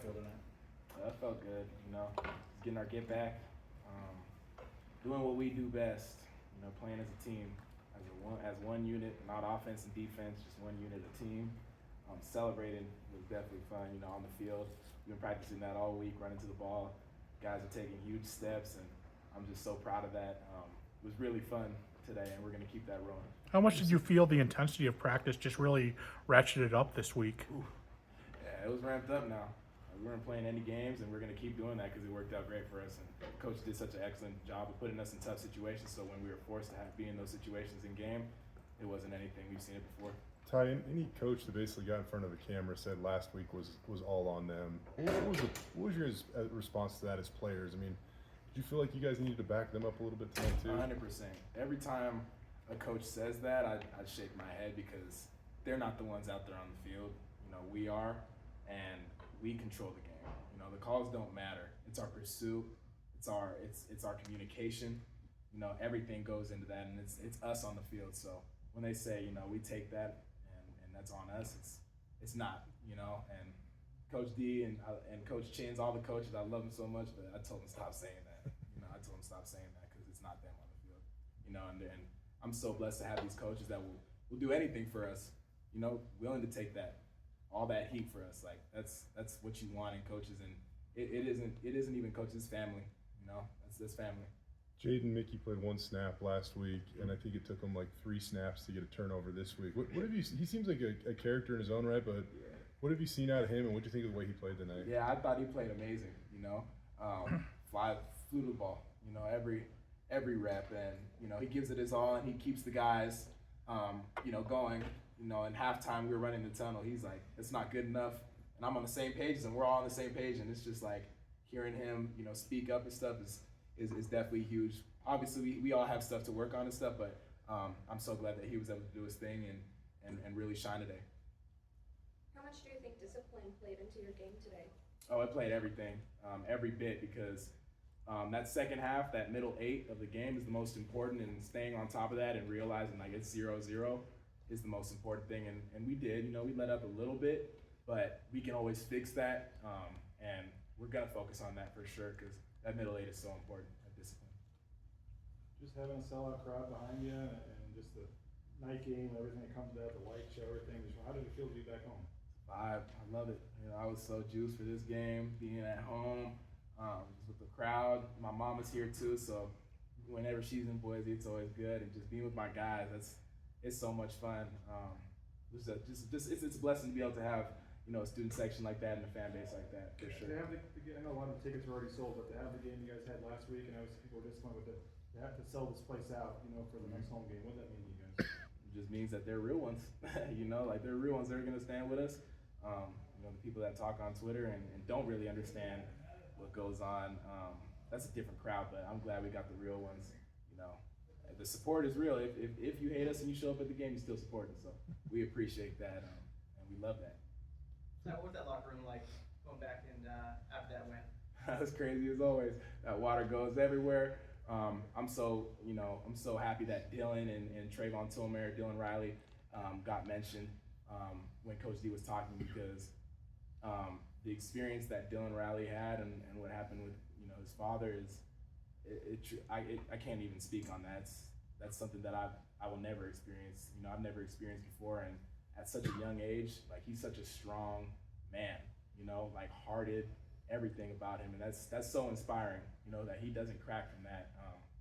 feel tonight? That felt good, getting our get back, doing what we do best, playing as a team, as one unit, not offense and defense, just one unit, a team. Celebrating was definitely fun, on the field. We've been practicing that all week, running to the ball. Guys are taking huge steps, and I'm just so proud of that. It was really fun today, and we're going to keep that rolling. How much did you feel the intensity of practice just really ratcheted up this week? Ooh. Yeah, it was ramped up now. We weren't playing any games, and we're going to keep doing that because it worked out great for us. And Coach did such an excellent job of putting us in tough situations, so when we were forced to be in those situations in game, it wasn't anything we've seen it before. Ty, any coach that basically got in front of the camera said last week was all on them. What was your response to that as players? I mean, did you feel like you guys needed to back them up a little bit tonight too? 100%. Every time a coach says that, I shake my head because they're not the ones out there on the field. We are, and we control the game. The calls don't matter. It's our pursuit. It's our communication. Everything goes into that, and it's us on the field. So when they say, we take that and that's on us, it's not. And Coach D and Coach Chin's, all the coaches, I love them so much, but I told them stop saying that. I told them stop saying that because it's not them on the field. And I'm so blessed to have these coaches that will do anything for us. Willing to take all that heat for us. Like that's what you want in coaches, and it isn't even coaches' family. That's family. Jaden Mickey played one snap last week, and I think it took him like 3 snaps to get a turnover this week. What have you? He seems like a character in his own right, but what have you seen out of him, and what do you think of the way he played tonight? Yeah, I thought he played amazing. Flew the ball. Every rep, and he gives it his all, and he keeps the guys, going. In halftime, we were running the tunnel. He's like, it's not good enough, and I'm on the same page, and we're all on the same page, and it's just like hearing him, speak up and stuff is definitely huge. Obviously, we all have stuff to work on and stuff, but I'm so glad that he was able to do his thing and really shine today. How much do you think discipline played into your game today? Oh, it played everything, every bit, because that second half, that middle 8 of the game is the most important, and staying on top of that and realizing like it's 0-0 is the most important thing, and we did. We let up a little bit, but we can always fix that, and we're gonna focus on that for sure because that middle 8 is so important. That discipline. Just having a sellout crowd behind you, and just the night game, everything that comes out, the light show, everything. How did it feel to be back home? I love it. I was so juiced for this game, being at home, with the crowd. My mom is here too, so whenever she's in Boise, it's always good, and just being with my guys, it's so much fun. It's a blessing to be able to have a student section like that and a fan base like that for sure. To have I know a lot of the tickets were already sold, but to have the game you guys had last week, and I was people were disappointed with to have to sell this place out, for the next home game. What does that mean to you guys? It just means that they're real ones. Like they're real ones that are gonna stand with us. The people that talk on Twitter and don't really understand what goes on. That's a different crowd, but I'm glad we got the real ones. The support is real. If you hate us and you show up at the game, you still support us. So we appreciate that, and we love that. Now, what was that locker room like going back and after that win? That's crazy as always. That water goes everywhere. I'm so happy that Dylan and Trayvon Tilmer, Dylan Riley, got mentioned when Coach D was talking because the experience that Dylan Riley had and what happened with his father is. I can't even speak on that. That's something that I will never experience. I've never experienced before, and at such a young age, like he's such a strong man. Like hearted, everything about him, and that's so inspiring. That he doesn't crack from that.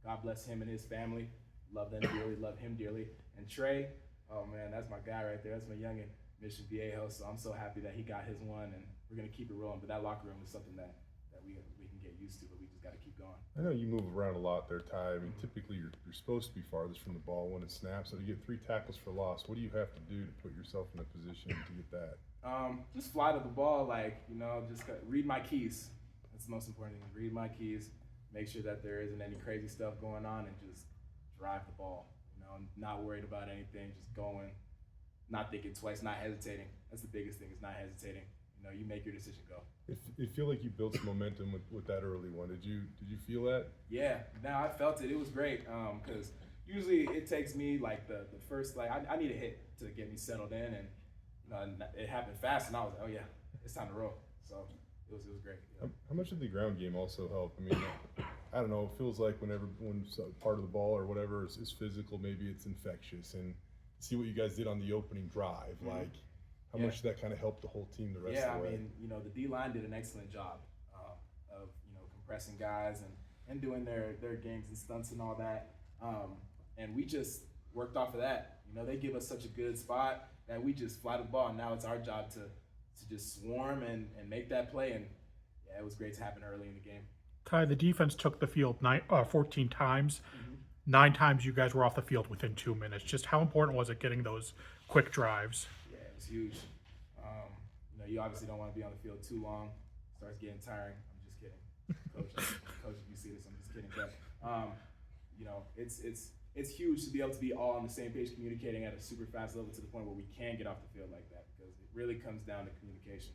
God bless him and his family. Love them dearly. Love him dearly. And Trey, oh man, that's my guy right there. That's my youngin, Mission Viejo. So I'm so happy that he got his one, and we're gonna keep it rolling. But that locker room is something that we can get used to, but we just got to keep going. I know you move around a lot there, Ty. I mean, typically you're supposed to be farthest from the ball when it snaps. So to get 3 tackles for loss, what do you have to do to put yourself in a position to get that? Just fly to the ball, just read my keys. That's the most important thing. Read my keys. Make sure that there isn't any crazy stuff going on, and just drive the ball. Not worried about anything, just going, not thinking twice, not hesitating. That's the biggest thing, is not hesitating. You make your decision, go. It feel like you built some momentum with that early one. Did you feel that? Yeah, no, I felt it. It was great because usually it takes me like the first, I need a hit to get me settled in, and it happened fast, and I was like, oh yeah, it's time to roll. So it was great. You know? How much did the ground game also help? I mean, I don't know. It feels like when part of the ball or whatever is physical, maybe it's infectious. And see what you guys did on the opening drive. Mm-hmm. Like, how Yeah. much did that kind of help the whole team the rest of the way? I mean, you know, the D line did an excellent job of compressing guys and doing their gangs and stunts and all that. And we just worked off of that. You know, they give us such a good spot that we just fly the ball. And now it's our job to just swarm and make that play. And yeah, it was great to happen early in the game. Ty, the defense took the field 14 times. 9 times you guys were off the field within 2 minutes. Just how important was it getting those quick drives? Yeah, it was huge. You know, you obviously don't want to be on the field too long. It starts getting tiring. I'm just kidding. Coach, if you see this, I'm just kidding. But, you know, it's huge to be able to be all on the same page communicating at a super fast level to the point where we can get off the field like that, because it really comes down to communication.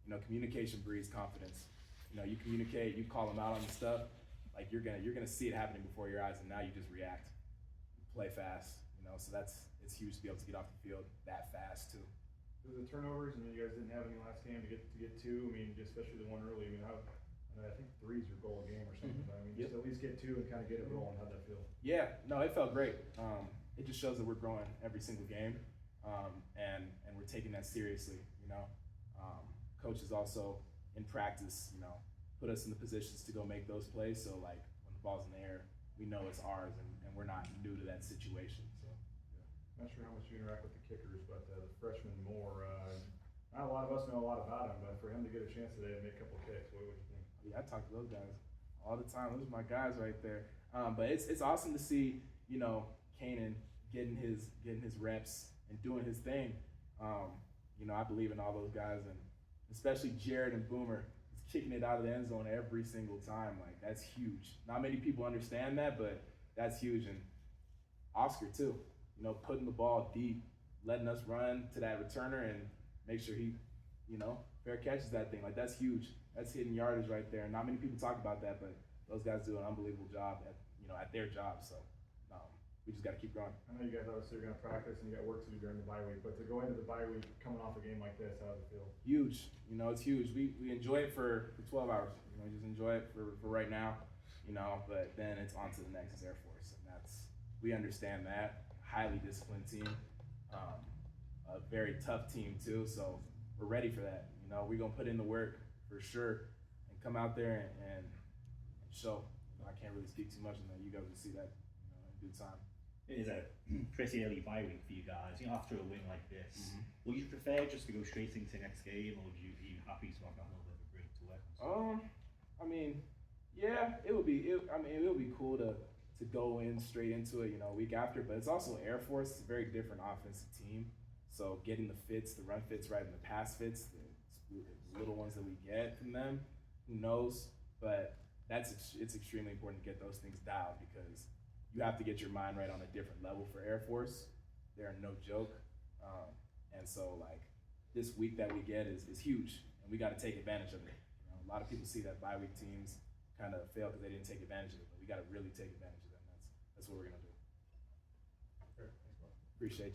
You know, communication breeds confidence. You know, you communicate, you call them out on the stuff, like you're gonna see it happening before your eyes, and now you just react, play fast. You know, so it's huge to be able to get off the field that fast too. The turnovers, I mean, you guys didn't have any last game to get 2. I mean, especially the one early. I mean, I think 3 is your goal a game or something. But I mean, just at least get 2 and kind of get it rolling. How'd that feel? Yeah, no, it felt great. It just shows that we're growing every single game, and we're taking that seriously. You know, coaches also in practice, you know, put us in the positions to go make those plays. So like when the ball's in the air, we know it's ours, and we're not new to that situation. So Not sure how much you interact with the kickers, but the freshman Moore, not a lot of us know a lot about him, but for him to get a chance today to make a couple kicks, what would you think? yeah, I talk to those guys all the time. Those are my guys right there. But it's awesome to see, you know, Kanan getting his reps and doing his thing. You know, I believe in all those guys, and especially Jared and Boomer is kicking it out of the end zone every single time. Like, that's huge. Not many people understand that, but that's huge. And Oscar too, you know, putting the ball deep, letting us run to that returner and make sure he, you know, fair catches that thing. Like, that's huge. That's hidden yardage right there. Not many people talk about that, but those guys do an unbelievable job at their job. So we just got to keep going. I know you guys obviously are going to practice and you got work to do during the bye week, but to go into the bye week coming off a game like this, how does it feel? Huge. You know, it's huge. We enjoy it for 12 hours. You know, just enjoy it for right now, you know, but then it's on to the next Air Force. And we understand that. Highly disciplined team. A very tough team too, so we're ready for that. You know, we're going to put in the work for sure and come out there and show. You know, I can't really speak too much on that. You guys will see that, you know, in due time. It is a pretty early bye week for you guys. You know, after a win like this, would you prefer just to go straight into next game, or are you happy to have that little bit of a break to work on? I mean, yeah, it would be cool to go in straight into it, you know, week after. But it's also Air Force. It's a very different offensive team. So getting the fits, the run fits right, and the pass fits, the little ones that we get from them, who knows? But it's extremely important to get those things dialed, because you have to get your mind right on a different level for Air Force. They're no joke. And so, like, this week that we get is huge, and we got to take advantage of it. You know, a lot of people see that bye week teams kind of fail because they didn't take advantage of it, but we got to really take advantage of them. That's what we're going to do. Great. Thanks, Bob. Appreciate you.